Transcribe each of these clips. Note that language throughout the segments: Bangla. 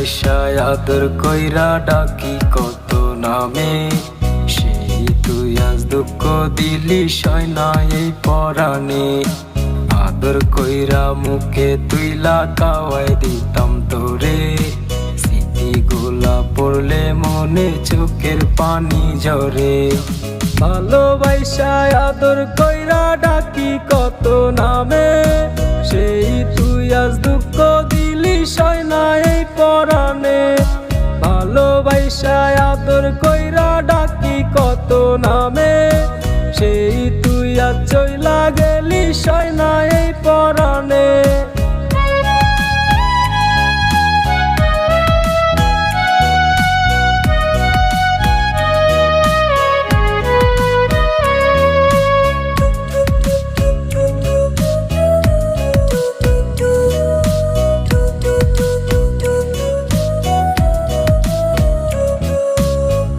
ভালোবাসায় আদর কইরা ডাকি কত নামে, সেই তুই আজ দুঃখ দিলি সয় না এই পরাণে। আদর কইরা মুখে তুইলা কাওয়াই দিতাম তোরে, স্মৃতিগুলা পড়লে মনে চোখের পানি ঝরে। ভালোবাসায় আদর কইরা ডাকি কত নামে, সেই তুই আজ দুঃখ দিলি সয় না এই পরাণে। ভালোবাসায় আদর কইরা ডাকি কত নামে, সেই তুই আজ চইলা গেলি সয় না এই পরাণে।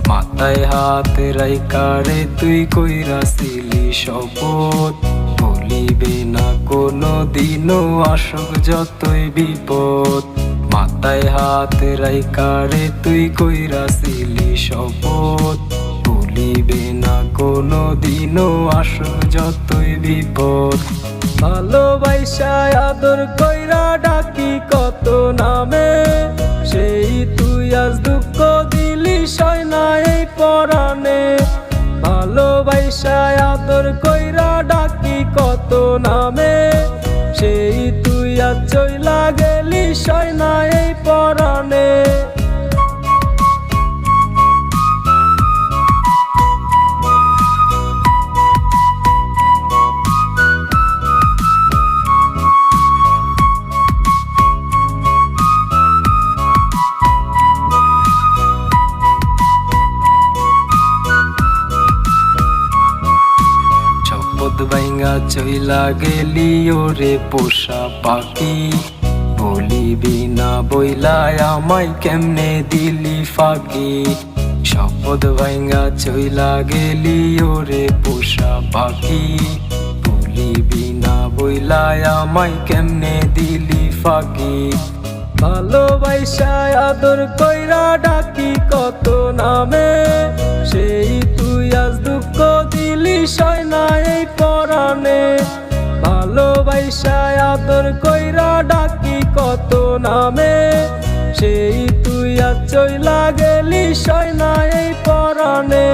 মাথায় হাত রাইকারে তুই কইরাছিলি শপথ, ভুলিবে না কোনো দিনও আসুক যতই বিপদ। মাথায় হাত রাইকারে তুই কইরাছিলি শপথ, ভুলিবে না কোনো দিনও আসুক যতই বিপদ। ভালোবাসায় আদর কইরা ডাকি কত নামে, সেই তুই আজ দুঃখ দিলি সয় না এই পরাণে। ভালোবাসায় আদর কইরা ডাকি কত নামে, সেই তুই আজ চইলা গেলি সয় না এই পরাণে। শপথ ভাঙা চইলা গেলি ওরে পোষা পাখি, বলিবি না বইলায় আমায় কেমনে দিলি ফাঁকি। শপথ ভাঙা চইলা গেলি ওরে পোষা পাখি, বলিবি না বইলায় আমায় কেমনে দিলি ফাঁকি। ভালোবাসায় আদর কইরা ডাকি কত নামে, সেই তুই আজ দুঃখ দিলি সয় না এই পরাণে। ভালোবাসায় আদর কইরা ডাকি কত নামে, সেই তুই আজ চইলা গেলি সয় না এই পরাণে।